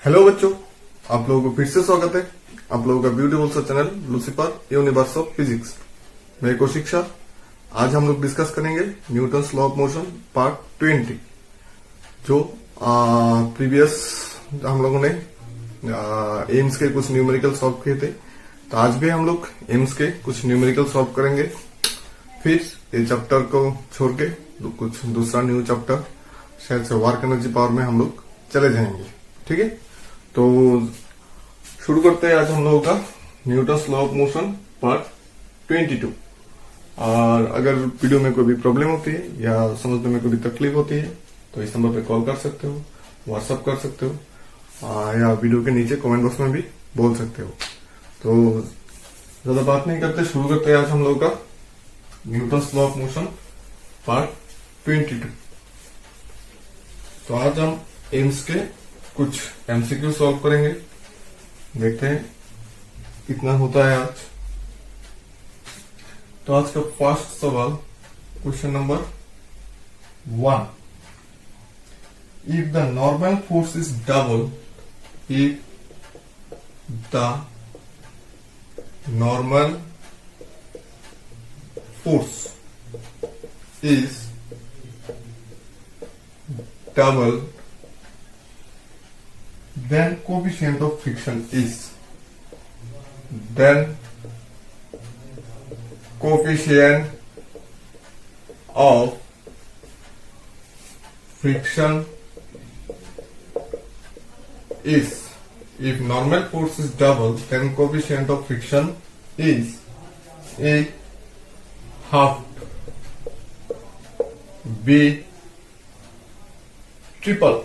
Hello बच्चों, आप लोगों को फिर से स्वागत है आप लोगों का ब्यूटीफुल सा channel Lucifer universe of physics. मैं कौशिक शाह। आज हम लोग डिस्कस करेंगे Newton's law of motion part 20, जो प्रीवियस हम लोगों ने एम्स के कुछ न्यूमेरिकल सॉल्व किए थे। तो आज भी हम लोग एम्स के कुछ न्यूमेरिकल सॉल्व करेंगे। फिर ये चैप्टर को छोड़ के कुछ दूसरा न्यू चैप्टर शायद से वर्क एनर्जी पावर में हम लोग चले जाएंगे। ठीक है, तो शुरू करते हैं आज हम लोगों का Newton's law of motion part 22। और अगर वीडियो में कोई भी प्रॉब्लम होती है या समझने में कोई भी तकलीफ होती है तो इस नंबर पे कॉल कर सकते हो, व्हाट्सएप कर सकते हो, या वीडियो के नीचे कमेंट बॉक्स में भी बोल सकते हो। तो ज्यादा बात नहीं करते, शुरू करते हैं आज हम लोगों का Newton's law of motion part 22। तो आज हम एम्स के कुछ एमसीक्यू सॉल्व करेंगे। देखते हैं कितना होता है आज। तो आज का फर्स्ट सवाल, question number 1। If the normal force is double, if the normal force is double, then coefficient of friction is, then coefficient of friction is, if normal force is double, then coefficient of friction is a half, b triple,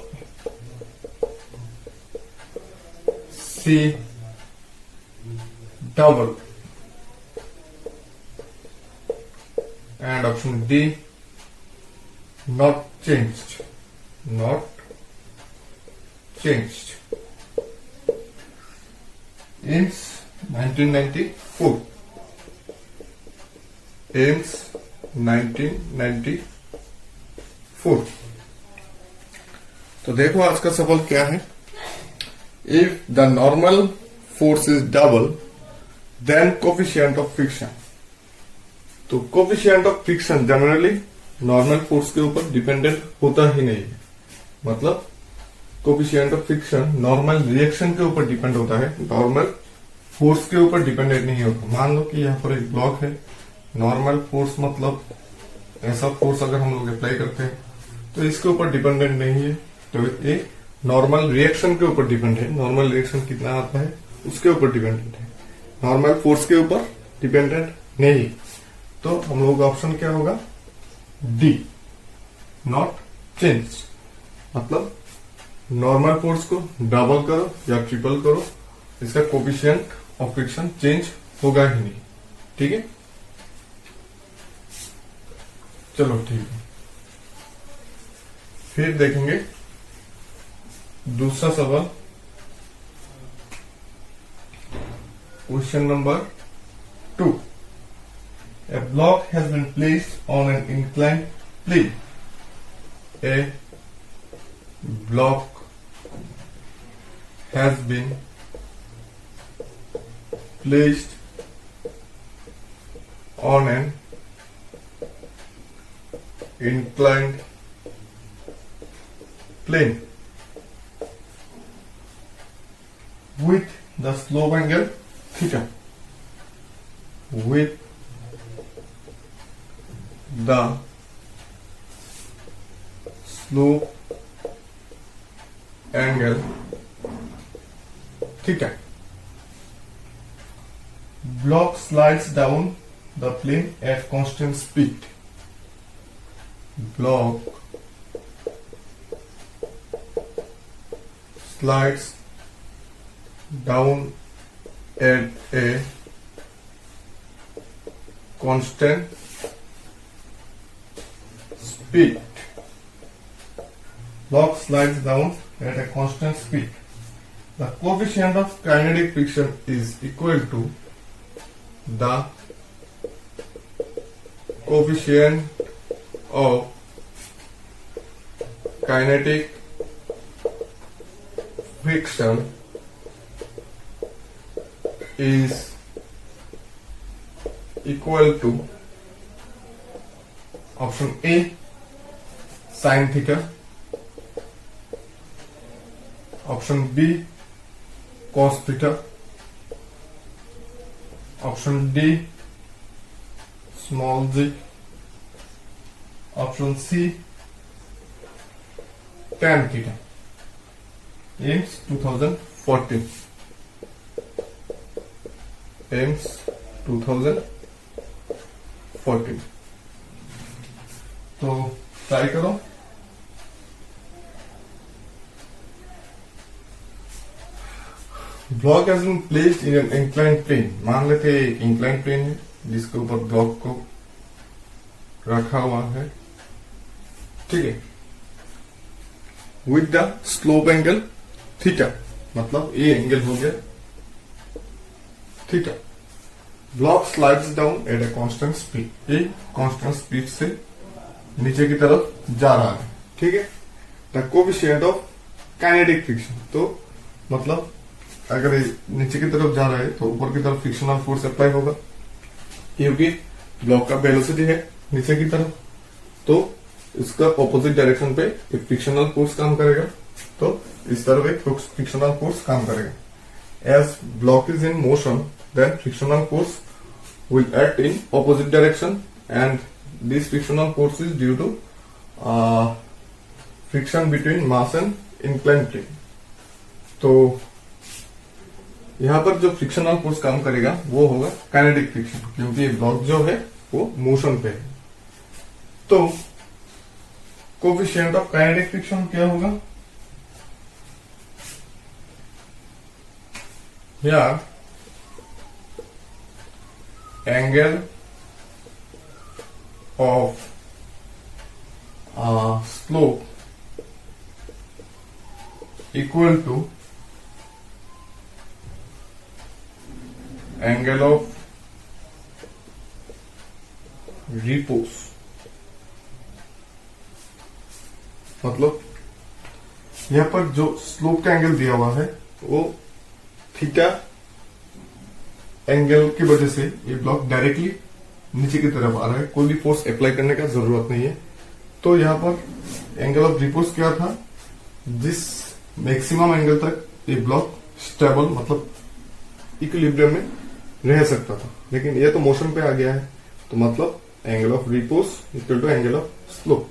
C double, and option D not changed. Not changed. AIMS 1994. AIMS 1994। तो देखो आज का सवाल क्या है। If the normal force is double, then coefficient of friction। तो coefficient of friction generally normal force के ऊपर डिपेंडेंट होता ही नहीं है। मतलब coefficient of friction normal reaction के ऊपर डिपेंड होता है, नॉर्मल फोर्स के ऊपर डिपेंडेंट नहीं होता। मान लो कि यहाँ पर एक ब्लॉक है, नॉर्मल फोर्स मतलब ऐसा फोर्स अगर हम लोग अप्लाई करते हैं तो इसके ऊपर डिपेंडेंट नहीं है, तो ये नॉर्मल रिएक्शन के ऊपर डिपेंड है। नॉर्मल रिएक्शन कितना आता है उसके ऊपर डिपेंडेंट है, नॉर्मल फोर्स के ऊपर डिपेंडेंट नहीं। तो हम लोगों का ऑप्शन क्या होगा? D, not change. मतलब नॉर्मल फोर्स को डबल करो या ट्रिपल करो, इसका कोफिशिएंट ऑफ फ्रिक्शन चेंज होगा ही नहीं। ठीक है, चलो ठीक है। फिर देखेंगे दूसरा सवाल, question number 2। A block has been placed on an inclined plane. A block has been placed on an inclined plane with the slope angle theta, with the slope angle theta. Block slides down the plane at constant speed. Block slides down at a constant speed. Block slides down at a constant speed. The coefficient of kinetic friction is equal to the coefficient of kinetic friction is equal to option A sin theta, option B cos theta, option D small g, option C tan theta. AIMS 2014, AIMS 2014. तो try करो। Block has been placed in an inclined plane. मान लेते हैं एक inclined plane है जिसके ऊपर block को रखा हुआ है, ठीक है, with the slope angle theta, मतलब ये एंगल हो गया theta. Block slides down at a constant speed, ये कांस्टेंट स्पीड से नीचे की तरफ जा रहा है, ठीक है। The coefficient of kinetic friction, तो मतलब अगर ये नीचे की तरफ जा रहा है तो ऊपर की तरफ फ्रिक्शनल फोर्स अप्लाई होगा, क्योंकि ब्लॉक का वेलोसिटी है नीचे की तरफ, तो इसका ऑपोजिट डायरेक्शन पे एक फ्रिक्शनल फोर्स काम करेगा, तो इस तरफ एक फ्रिक्शनल फोर्स काम करेगा। As block is in motion, then frictional force will act in opposite direction and this frictional force is due to friction between mass and inclined plane. तो यहां पर जो फ्रिक्शनल फोर्स काम करेगा वो होगा काइनेटिक फ्रिक्शन, क्योंकि ब्लॉक जो है वो मोशन पे है। तो कोएफिशिएंट ऑफ काइनेटिक फ्रिक्शन क्या होगा? या angle of slope equal to angle of repose. मतलब यहां पर जो स्लोप का एंगल दिया हुआ है वो थीटा एंगल की वजह से ये ब्लॉक डायरेक्टली नीचे की तरफ आ रहा है, कोई भी फोर्स अप्लाई करने का जरूरत नहीं है। तो यहां पर एंगल ऑफ रिपोज क्या था? जिस मैक्सिमम एंगल तक ये ब्लॉक स्टेबल मतलब इक्विलिब्रियम में रह सकता था, लेकिन ये तो मोशन पे आ गया है, तो मतलब angle of repose equal to angle of slope.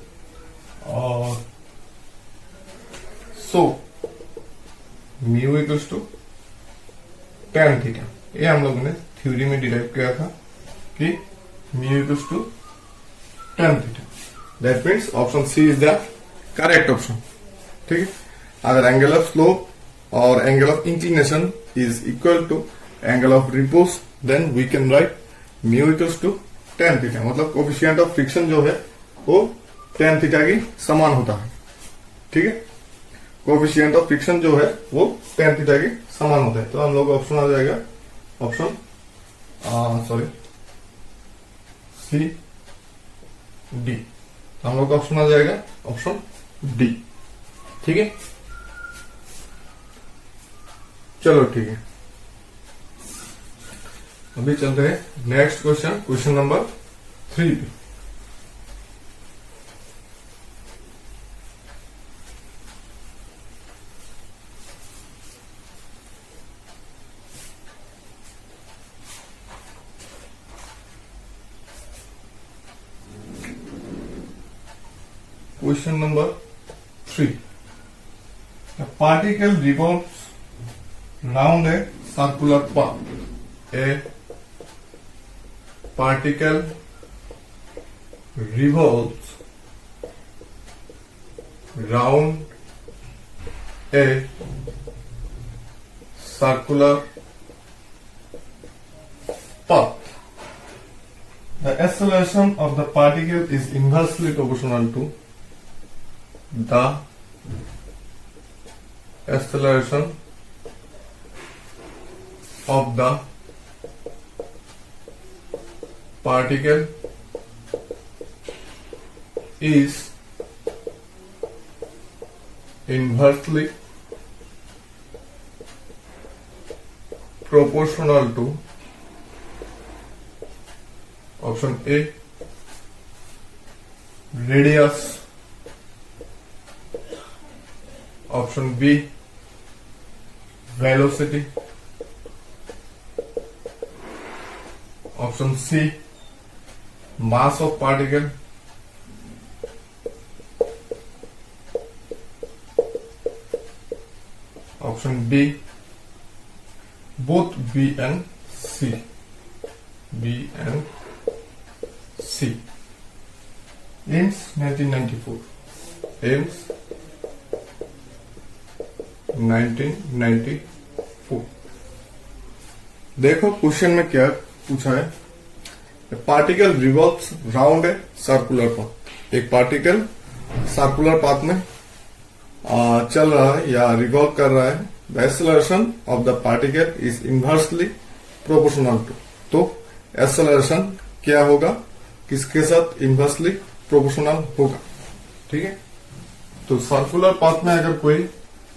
और so mu equals to tan theta, ये हम लोगों ने थ्योरी में डिराइव किया था कि mu equals to tan theta. That means option C is the correct option, ठीक है। अगर एंगल ऑफ स्लोप और angle of inclination is equal to angle of repose, then we can write mu equals to tan theta. मतलब coefficient of friction जो है वो tan theta की समान होता है, ठीक है। कोएफिशिएंट ऑफ फ्रिक्शन जो है वो tan थीटा की समान होता है। तो हम लोग ऑप्शन आ जाएगा ऑप्शन सी डी। तो हम लोग ऑप्शन आ जाएगा ऑप्शन डी, ठीक है। चलो ठीक है, अभी चलते हैं नेक्स्ट क्वेश्चन, क्वेश्चन नंबर 3 पे। Question number 3. A particle revolves round a circular path. A particle revolves round a circular path. The acceleration of the particle is inversely proportional to the acceleration of the particle is inversely proportional to option A radius, option B velocity, option C mass of particle, option D both B and C. AIIMS 1994 AIIMS 1994। देखो question में क्या पूछा है। Particle revolves round a circular path. एक particle circular path में चल रहा है या रिवॉल्व कर रहा है। The acceleration of the particle is inversely proportional to. तो एक्सेलरेशन क्या होगा, किसके साथ इनवर्सली प्रोपोर्शनल होगा। ठीक है, तो सर्कुलर पाथ में अगर कोई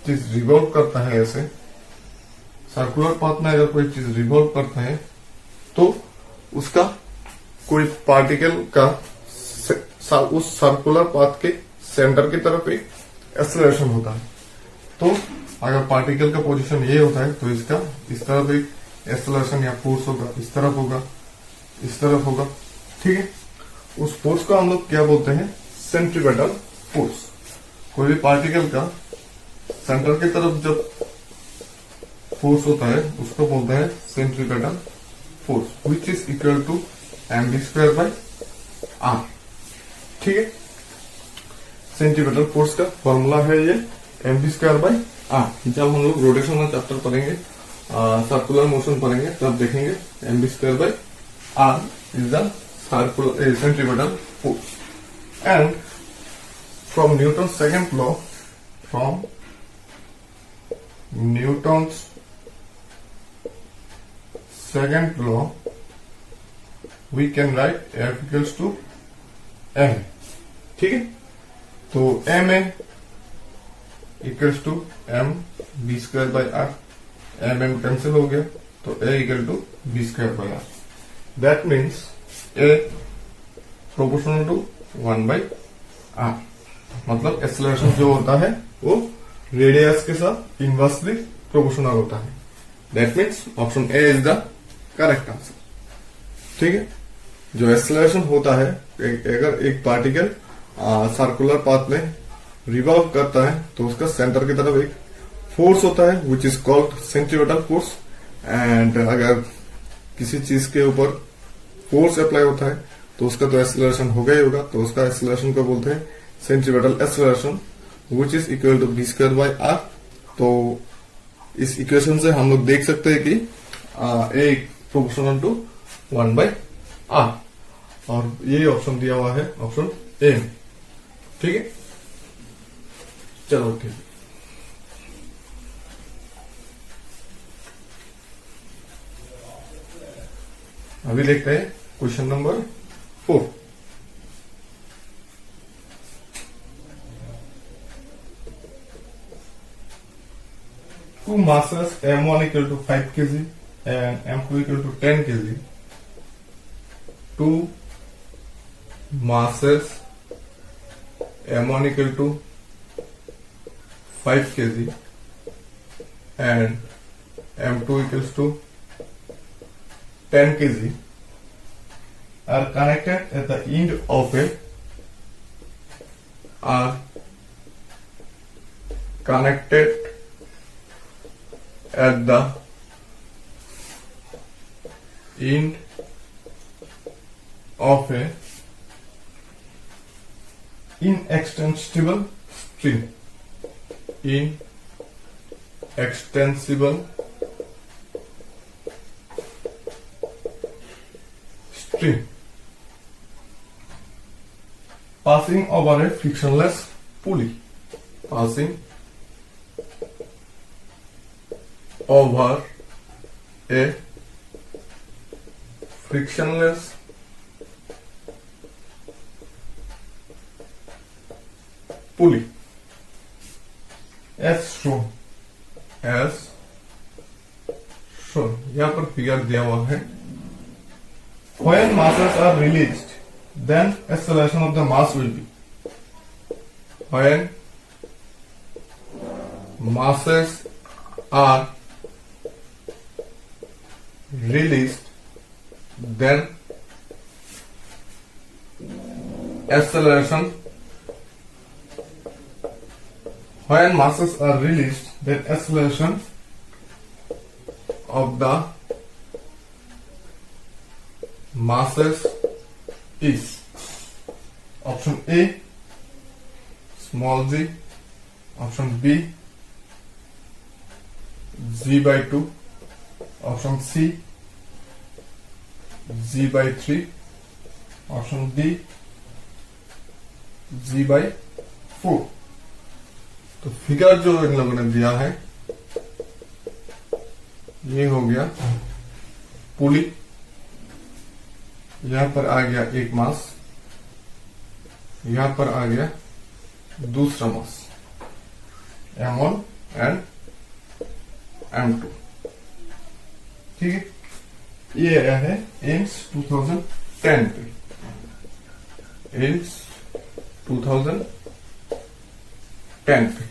चीज रिवॉल्व करता है, ऐसे सर्कुलर पाथ में अगर कोई चीज रिवॉल्व करता है तो उसका कोई पार्टिकल का उस सर्कुलर पाथ के सेंटर की तरफ एक एक्सेलरेशन होता है। तो अगर पार्टिकल का पोजीशन ये होता है तो इसका इस तरफ एक एक्सेलरेशन या फोर्स होगा, इस तरफ होगा, इस तरफ होगा। ठीक है, उस फोर्स को हम लोग क्या बोलते हैं, सेंट्रीपेटल फोर्स। कोई भी पार्टिकल का सेंटर की तरफ जब फोर्स होता है उसको बोलते हैं centripetal force, which is equal to mv² by r। ठीक है, सेंट्रीपेटल फोर्स का फॉर्मूला है ये mv² बाय r। जब हम लोग रोटेशनल चैप्टर पढ़ेंगे, सर्कुलर मोशन पढ़ेंगे, तब देखेंगे mv² by r is the circular centripetal force। And from Newton's second law, we can write F equals to m। ठीक है, तो m equals to m v² by r। m cancel हो गया तो a equal to v² by r। That means A proportional to 1/r। मतलब acceleration जो होता है वो रेडियस के साथ इनवर्सली प्रोपोर्शनल होता है। That means option A is the correct answer. ठीक है, जो एक्सेलरेशन होता है, अगर एक पार्टिकल सर्कुलर पाथ में रिवॉल्व करता है तो उसका सेंटर की तरफ एक फोर्स होता है which is called centripetal force. And अगर किसी चीज के ऊपर फोर्स अप्लाई होता है तो उसका तो एक्सेलरेशन होगा ही होगा, तो उसका एक्सेलरेशन को बोलते हैं centripetal acceleration which is equal to v² by r। तो इस इक्वेशन से हम लोग देख सकते हैं कि a प्रोपोर्शनल टू 1/r, और ये ऑप्शन दिया हुआ है ऑप्शन ए। ठीक है, चलो ठीक है। अभी देखते हैं question number 4। Two masses m1 equal to 5 kg and m2 equal to 10 kg. Two masses m1 equal to 5 kg and m2 equals to 10 kg are connected at the end of a inextensible string. Passing over a frictionless pulley. Passing over a frictionless pulley as shown यहाँ पर figure दिया हुआ है, when masses are released then acceleration of the mass will be, when masses are released then acceleration, when masses are released then acceleration of the masses is option A small g, option B g by 2, option C g by 3, option D g by 4। तो figure जो इन लोगों ने दिया है ये हो गया पुली, यहां पर आ गया एक मास, यहां पर आ गया दूसरा मास M1 एंड M2। ठीक है, ये आया है एम्स 2010 पे, एम्स 2010 पे।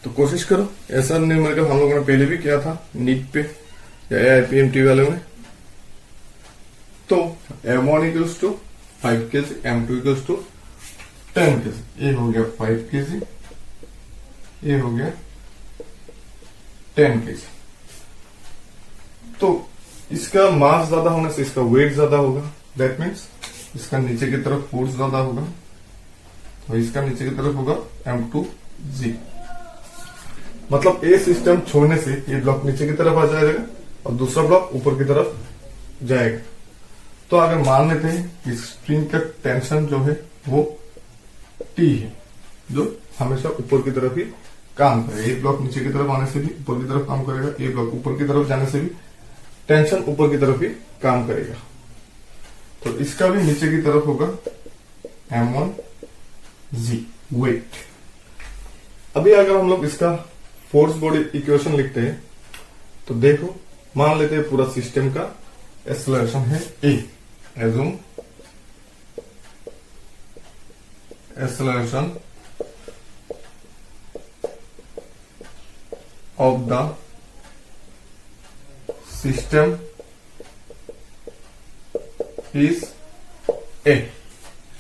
तो कोशिश करो, ऐसा न्यूमेरिकल हम लोगों ने पहले भी किया था नीट पे या AIPMT वाले में। तो M1 equals to 5 kg, M2 equals to 10 kg, ये हो गया 5 kg, ये हो गया 10 kg। तो इसका मास ज्यादा होने से इसका वेट ज्यादा होगा, दैट मीन्स इसका नीचे की तरफ फोर्स ज्यादा होगा, तो इसका नीचे की तरफ होगा M2G। मतलब ए सिस्टम छोड़ने से ये ब्लॉक नीचे की तरफ आ जाएगा और दूसरा ब्लॉक ऊपर की तरफ जाएगा। तो अगर मान लेते हैं कि स्प्रिंग का टेंशन जो है वो T है, जो हमेशा ऊपर की तरफ ही काम करेगा। एक ब्लॉक नीचे की तरफ आने से भी ऊपर की तरफ काम करेगा, एक ब्लॉक ऊपर की तरफ जाने से भी टेंशन ऊपर की तरफ ही काम करेगा। तो इसका भी नीचे की तरफ होगा M1G वेट। अभी अगर हम लोग इसका फोर्स बॉडी इक्वेशन लिखते हैं तो देखो, मान लेते हैं पूरा सिस्टम का एक्सेलरेशन है A, assume acceleration of the system is A।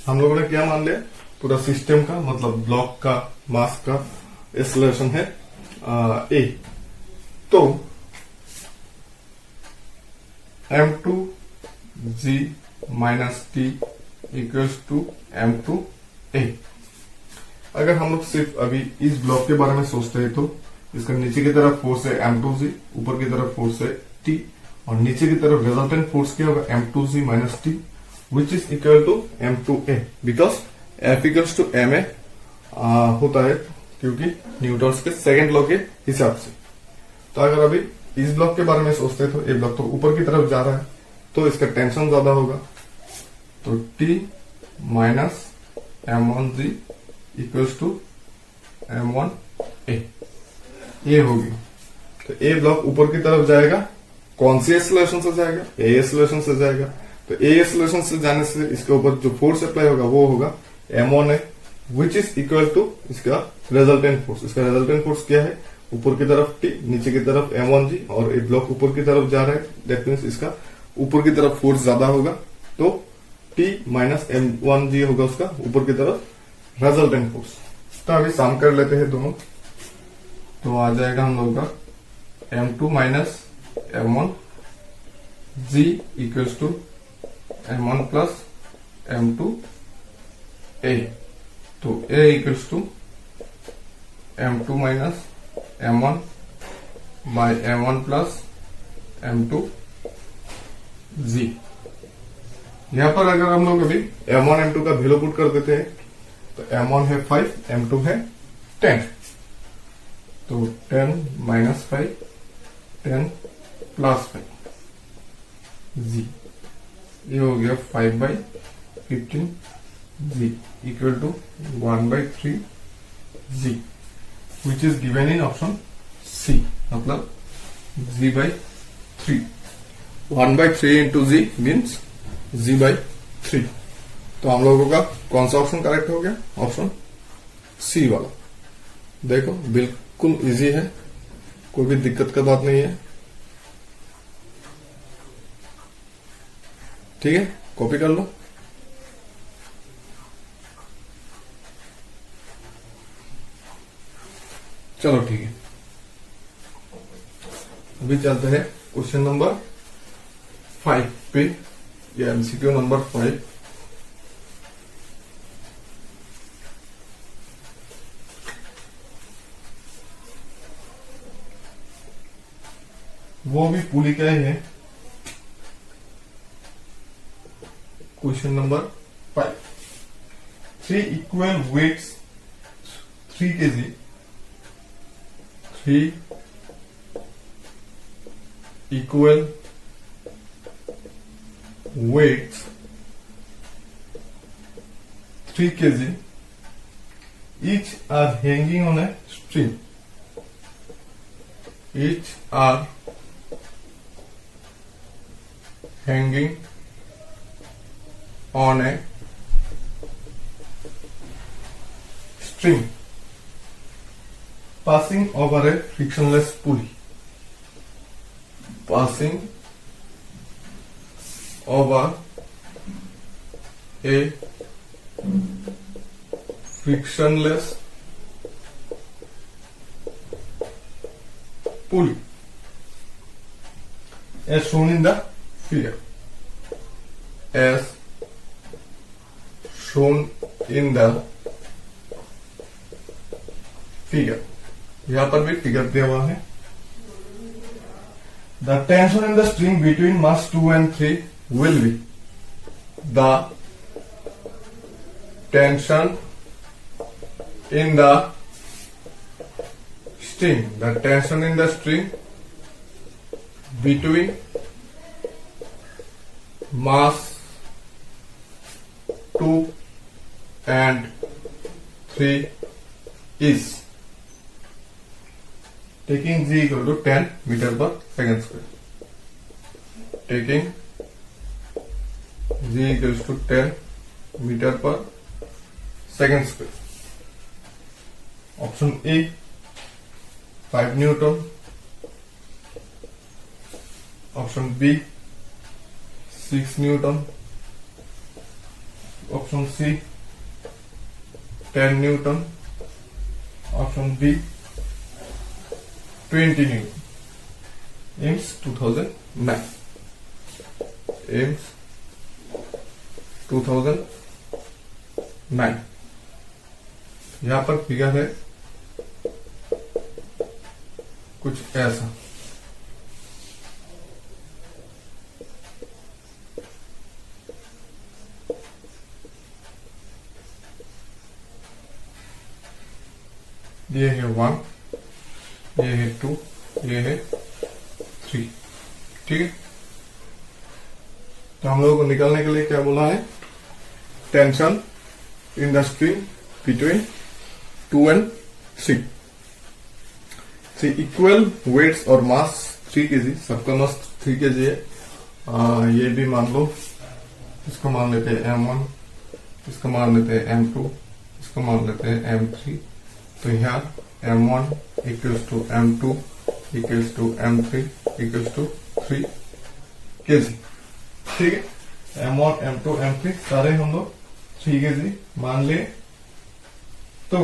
हम लोगों ने क्या मान लिया, पूरा सिस्टम का मतलब ब्लॉक का मास का एक्सेलरेशन है A। तो M2G minus T equals to M2A। अगर हम लोग सिर्फ अभी इस ब्लॉक के बारे में सोचते हैं तो इसका नीचे की तरफ फोर्स है M2G, ऊपर की तरफ फोर्स है T, और नीचे की तरफ रिजल्टेंट फोर्स क्या होगा M2G minus T, which is equal to M2A, because F equals to MA होता है क्योंकि न्यूटन्स के सेकेंड लॉ के हिसाब से। तो अगर अभी इस ब्लॉक के बारे में सोचते हैं तो ये ब्लॉक तो ऊपर की तरफ जा रहा है तो इसका टेंशन ज्यादा होगा, तो T minus M1G equals to M1A, ये होगी। तो ए ब्लॉक ऊपर की तरफ जाएगा, कौन सी एक्सेलरेशन से जाएगा, ए एक्सेलरेशन से जाएगा। तो ए एक्सेलरेशन से जाने से इसके ऊपर जो फोर्स अप्लाई होगा वो होगा M1A, which is equal to इसका रिजल्टेंट फोर्स। इसका रिजल्टेंट फोर्स क्या है, ऊपर की तरफ T, नीचे की तरफ M1G, और एक ब्लॉक ऊपर की तरफ जा रहा है, दैट मीन्स इसका ऊपर की तरफ फोर्स ज्यादा होगा, तो T माइनस M1G होगा उसका ऊपर की तरफ रिजल्टेंट फोर्स। तो अभी सम कर लेते हैं दोनों, तो आ जाएगा हम लोग का M2 minus M1G equals to M1 plus M2A। तो A equals to M2 minus M1 by M1 plus M2G। यहां पर अगर हम लोग अभी M1 M2 का वैल्यू पुट कर देते हैं तो M1 है 5, M2 है 10, तो 10 माइनस 5, 10 प्लस 5 G, ये हो गया 5 by 15 G equal to 1 by 3 G, which is given in option C, मतलब G by 3। 1/3 into G means G by 3। तो हम लोगों का कौन सा ऑप्शन करेक्ट हो गया? ऑप्शन सी वाला। देखो बिल्कुल इजी है, कोई भी दिक्कत का बात नहीं है। ठीक है, कॉपी कर लो। चलो ठीक है, अभी चलते हैं क्वेश्चन नंबर 5 पे, या एमसीक्यू नंबर 5। वो भी पुली का ही है। Question number 5। 3 equal weights 3 kg, 3 equal weights 3 kg each are hanging on a string. Each are hanging on a string passing over a frictionless pulley. Passing over a frictionless pulley as shown in the figure. As shown in the figure. यहां पर भी figure दिया हुआ है। The tension in the string between mass 2 and 3 will be the tension in the string. The tension in the string between mass 2 and 3 is taking g equal to 10 meter per second square. Taking g equals to 10 meter per second square. Option A 5 Newton. Option B 6 Newton. Option C 10 Newton. Option D 20 Newton. AIIMS 2009। AIIMS 2009। यहां पर figure है कुछ ऐसा। ये है 1, ये है 2, ये है 3। ठीक है, तो हम लोगों को निकालने के लिए क्या बोला है? Tension in the string between 2 and 3। 3 equal weights और मास 3 kg, सबका मास 3 kg है। ये भी मान लो, इसको मान लेते हैं M1, इसको मान लेते हैं M2, इसको मान लेते हैं M3। तो यहाँ M1 equals to M2 equals to M3 equals to 3 kg। ठीक है, M1 M2 M3 सारे हम लोग 3 kg मान ले। तो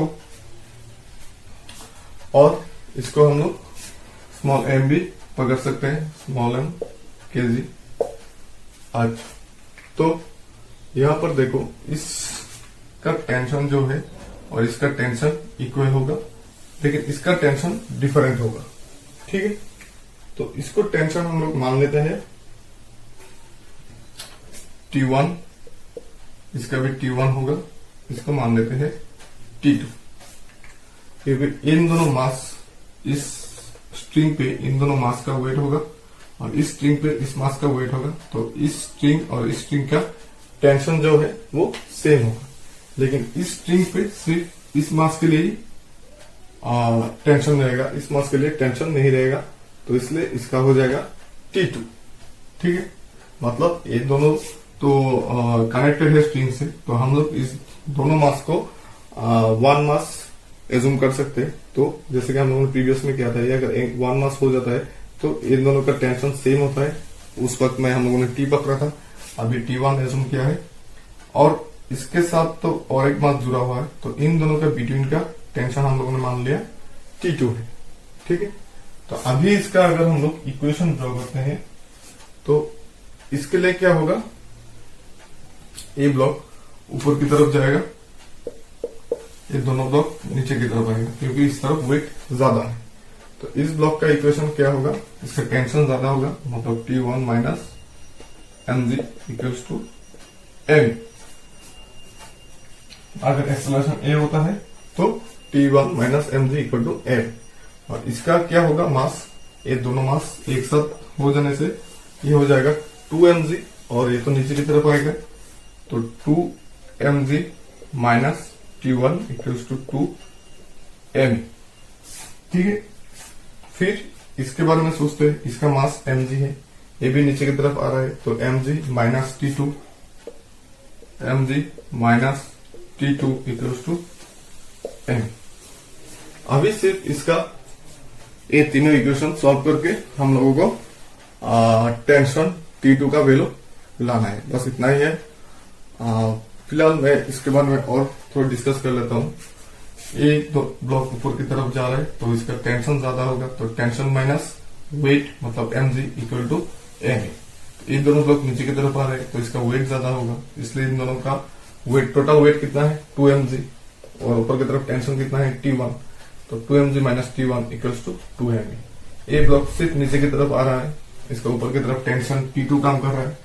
और इसको हम लोग स्मॉल m भी पकड़ सकते हैं, स्मॉल m kg। अच्छा, तो यहां पर देखो, इसका टेंशन जो है और इसका टेंशन इक्वल होगा, लेकिन इसका टेंशन डिफरेंट होगा। ठीक है, तो इसको टेंशन हम लोग मान लेते हैं T1, इसका भी T1 होगा, इसको मान लेते हैं T2। क्योंकि इन दोनों मास, इस स्ट्रिंग पे इन दोनों मास का वेट होगा और इस स्ट्रिंग पे इस मास का वेट होगा, तो इस स्ट्रिंग और इस स्ट्रिंग का टेंशन जो है वो सेम होगा। लेकिन इस स्ट्रिंग पे सिर्फ इस मास के लिए ही टेंशन रहेगा, इस मास के लिए टेंशन नहीं रहेगा। तो इसलिए इसका हो जाएगा T2। ठीक है, मतलब ये दोनों तो कनेक्टेड है स्ट्रिंग से, तो हम लोग इस दोनों मास को वन मास एज्यूम कर सकते हैं। तो जैसे कि हम लोगों ने प्रीवियस में किया था, ये अगर वन मास हो जाता है तो इन दोनों का टेंशन सेम होता है। उस वक्त में हम लोगों ने टी पकड़ा था, अभी T1 एज्यूम किया है, और इसके साथ तो और एक मास जुड़ा हुआ है, तो इन दोनों का बिटवीन का टेंशन हम लोगों ने मान लिया T2 है। ठीक है, तो अभी इसका अगर हम लोग इक्वेशन ड्रॉ करते हैं तो इसके लिए क्या होगा, ए ब्लॉक ऊपर की तरफ जाएगा, ये दोनों ब्लॉक नीचे की तरफ आएगा, क्योंकि इस तरफ वेट ज्यादा है। तो इस ब्लॉक का इक्वेशन क्या होगा, इसका टेंशन ज्यादा होगा, मतलब T1 minus mg equals to m। अगर एक्सेलरेशन a होता है तो T1 minus mg equal to m, और इसका क्या होगा मास, ये दोनों मास एक साथ हो जाने से ये हो जाएगा 2mg, और ये तो नीचे की तरफ आएगा, तो 2mg minus T1 equals to 2m। ठीक है, फिर इसके बारे में सोचते हैं, इसका मास mg है, ये भी नीचे की तरफ आ रहा है, तो mg minus T2, mg minus T2 equals to m। अभी सिर्फ इसका ये तीनों इक्वेशन सॉल्व करके हम लोगों को टेंशन T2 का वैल्यू लाना है, बस इतना ही है। फिलहाल मैं इसके बारे में और थोड़ा डिस्कस कर लेता हूँ। ये दो ब्लॉक ऊपर की तरफ जा रहा है तो इसका टेंशन ज्यादा होगा, तो टेंशन माइनस वेट मतलब mg इक्वल टू m। ये दोनों ब्लॉक नीचे की तरफ आ रहे हैं तो इसका वेट ज्यादा होगा, इसलिए इन दोनों का वेट, टोटल वेट कितना है 2mg, और ऊपर की तरफ टेंशन कितना है T1, तो 2mg minus T1 equals to 2mg। ये ब्लॉक सिर्फ नीचे की तरफ आ रहा है, इसका ऊपर की तरफ टेंशन T2 काम कर रहा है,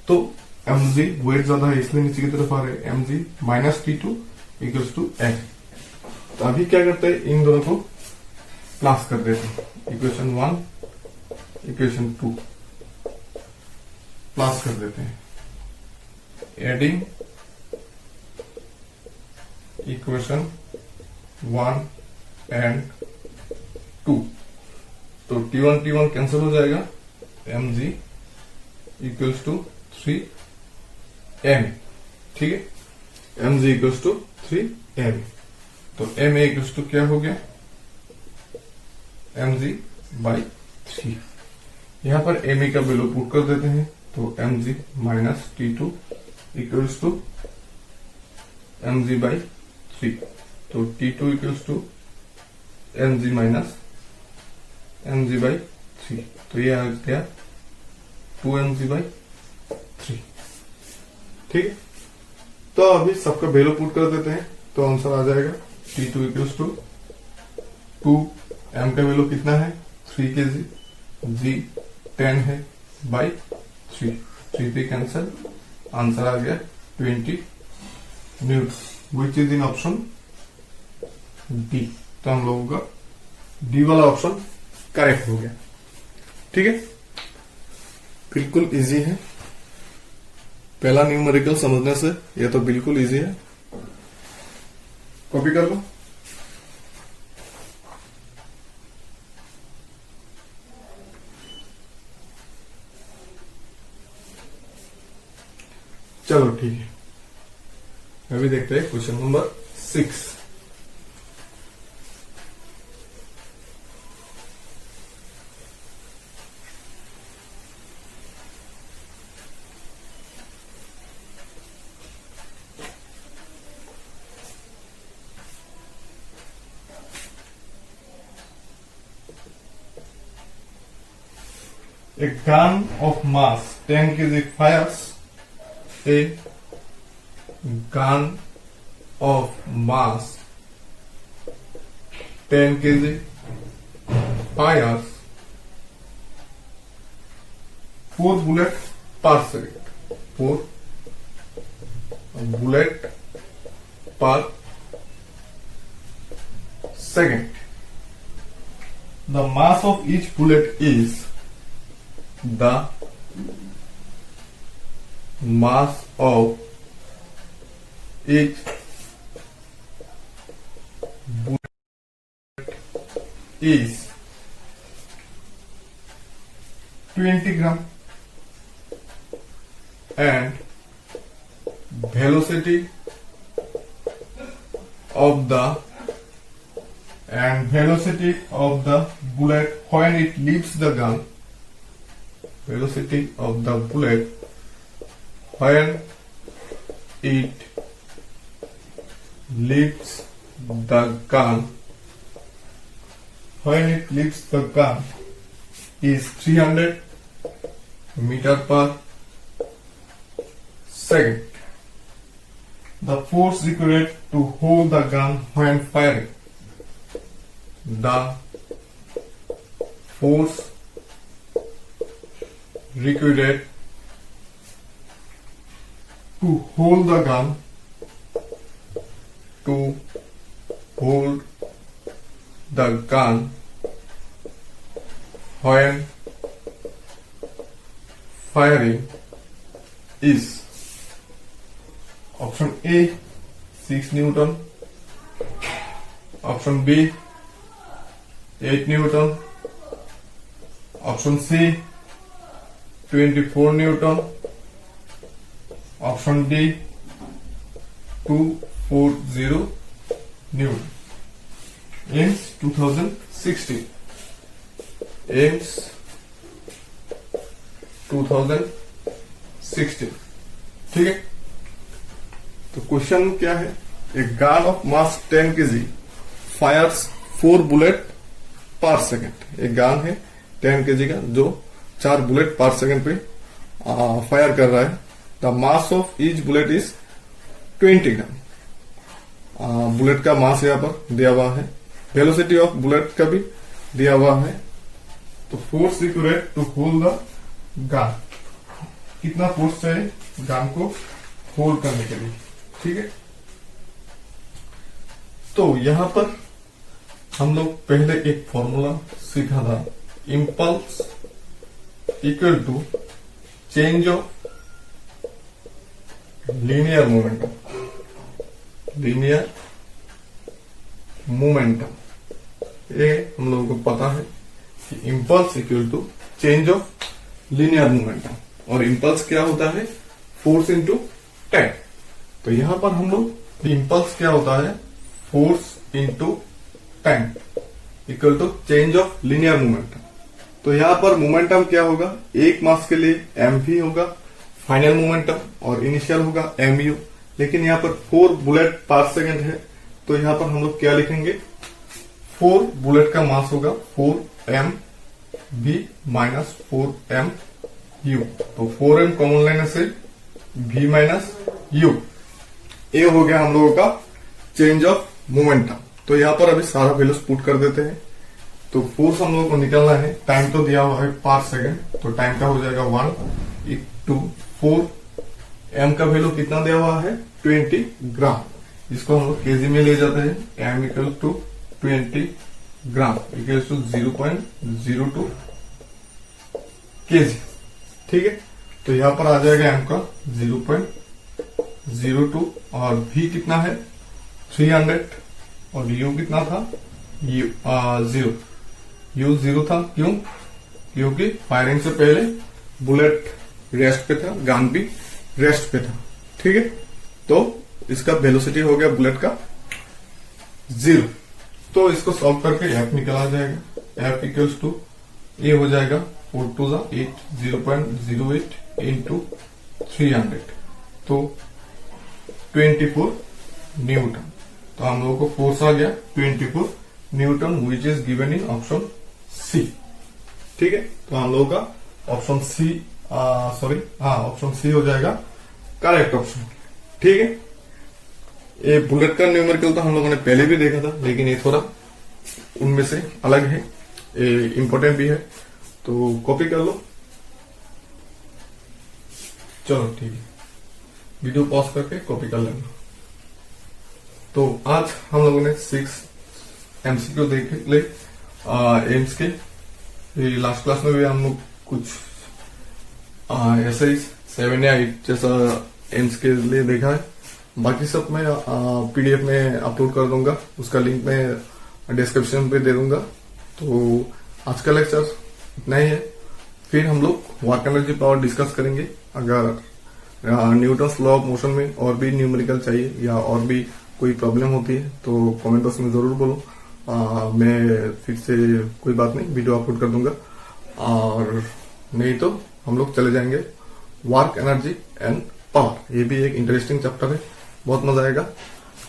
तो mg वेट ज्यादा है इसलिए नीचे की तरफ आ रहे हैं, mg minus T2 equals to m। तो अभी क्या करते हैं, इन दोनों को प्लस कर देते हैं, इक्वेशन 1 इक्वेशन 2 प्लस कर देते हैं, एडिंग इक्वेशन 1 एंड 2, तो T1 कैंसिल हो जाएगा, mg इक्वल्स टू 3m। ठीक है, mg इक्वल्स टू 3m, तो m इक्वल्स टू क्या हो गया, mg बाई 3। यहां पर m का वैल्यू पुट कर देते हैं, तो mg minus T2 equals to mg by 3, तो T2 equals to mg minus mg by 3, तो ये आ गया 2mg बाई 3। ठीक है, तो अभी सबका वैल्यू पुट कर देते हैं, तो आंसर आ जाएगा T2 इक्वल्स टू 2m का वैल्यू कितना है 3 kg, g 10 है बाई 3, 3 कैंसिल, आंसर आ गया 20 Newton, which is in option D. तो हम लोगों का डी वाला ऑप्शन करेक्ट हो गया। ठीक है, बिल्कुल इजी है, पहला न्यूमेरिकल समझने से यह तो बिल्कुल इजी है, कॉपी कर लो। चलो ठीक है, अभी देखते हैं question number 6। A gun of mass 10 kg fires. A gun of mass 10 kg fires 4 bullets per second. 4 bullet per second. The mass of each bullet is the mass of each bullet is 20 gram and velocity of the bullet when it leaves the gun, velocity of the bullet when it leaves the gun is 300 meter per second. The force required to hold the gun when firing. The force required to hold the gun when firing is option A 6 Newton, option B 8 Newton, option C 24 Newton, option D 240 Newton. AIIMS 2016 ठीक है। तो question क्या है, a gun of mass 10 kg fires 4 bullet per second. एक gun है 10 kg का जो 4 bullet per second पे फायर कर रहा है। The mass of each bullet is 20 gram. Bullet का मास यहाँ पर दिया हुआ है, वेलोसिटी ऑफ बुलेट का भी दिया हुआ है। तो force required to hold the gun, कितना फोर्स चाहिए गन को होल्ड करने के लिए, ठीक है। तो यहां पर हम लोग पहले एक फॉर्मूला सीखा था, impulse equal to change of linear momentum. ये हम लोगों को पता है कि impulse equal to change of linear momentum, और इंपल्स क्या होता है, फोर्स इंटू टाइम। तो यहां पर हम लोग इंपल्स क्या होता है, force into time equal to change of linear momentum. तो यहां पर मोमेंटम क्या होगा, एक मास के लिए mv होगा फाइनल मोमेंटम और इनिशियल होगा mu। लेकिन यहां पर 4 बुलेट पर सेकेंड है, तो यहां पर हम लोग क्या लिखेंगे, 4 बुलेट का मास होगा 4mv माइनस 4mu। तो 4m कॉमन लेने से v माइनस u, ये हो गया हम लोगों का चेंज ऑफ मोमेंटम। तो यहां पर अभी सारा वैल्यूज पुट कर देते हैं। तो फोर्स हम लोगों को निकालना है, टाइम तो दिया हुआ है पर सेकेंड, तो टाइम का हो जाएगा 1 टू 4। m का वैल्यू कितना दिया हुआ है, 20 ग्राम। इसको हम लोग केजी में ले जाते हैं, m equal to 20 gram equal to 0.02 kg, ठीक है। तो यहां पर आ जाएगा m का 0.02 और v कितना है 300 और u कितना था, u 0 था। क्यों, क्योंकि फायरिंग से पहले बुलेट रेस्ट पे था, गन भी रेस्ट पे था, ठीक है। तो इसका वेलोसिटी हो गया बुलेट का 0। तो इसको सॉल्व करके f निकल आ जाएगा, f इक्वल्स टू ये हो जाएगा 4 to 8 0.08 इंटू 300, तो 24 न्यूटन। तो हम लोगों को फोर्स आ गया 24 newton which is given in option C, ठीक है। तो हम लोगों का ऑप्शन सी ऑप्शन सी हो जाएगा करेक्ट ऑप्शन, ठीक है। ये बुलेट का न्यूमेरिकल तो हम लोगों ने पहले भी देखा था, लेकिन ये थोड़ा उनमें से अलग है, ये इंपॉर्टेंट भी है। तो कॉपी कर लो, चलो ठीक है, वीडियो पॉज करके कॉपी कर लेना। तो आज हम लोगों ने 6 MCQ देख ले एम्स के। लास्ट क्लास में भी हम लोग कुछ ऐसे ही 7 या 8 जैसा एम्स के लिए देखा है। बाकी सब मैं PDF में अपलोड कर दूंगा, उसका लिंक मैं डिस्क्रिप्शन पे दे दूंगा। तो आज का लेक्चर इतना ही है। फिर हम लोग वर्क एनर्जी पावर डिस्कस करेंगे। अगर न्यूटन्स लॉ ऑफ मोशन में और भी न्यूमेरिकल चाहिए या और भी कोई प्रॉब्लम होती है तो कमेंट बॉक्स में जरूर बोलो। मैं फिर से कोई बात नहीं वीडियो अपलोड कर दूंगा। और नहीं तो हम लोग चले जाएंगे वर्क एनर्जी एंड पावर। ये भी एक इंटरेस्टिंग चैप्टर है, बहुत मजा आएगा।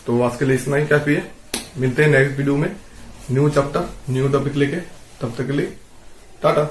तो आज के लिए इतना ही काफी है। मिलते हैं नेक्स्ट वीडियो में न्यू चैप्टर न्यू टॉपिक लेके। तब तक के लिए टाटा।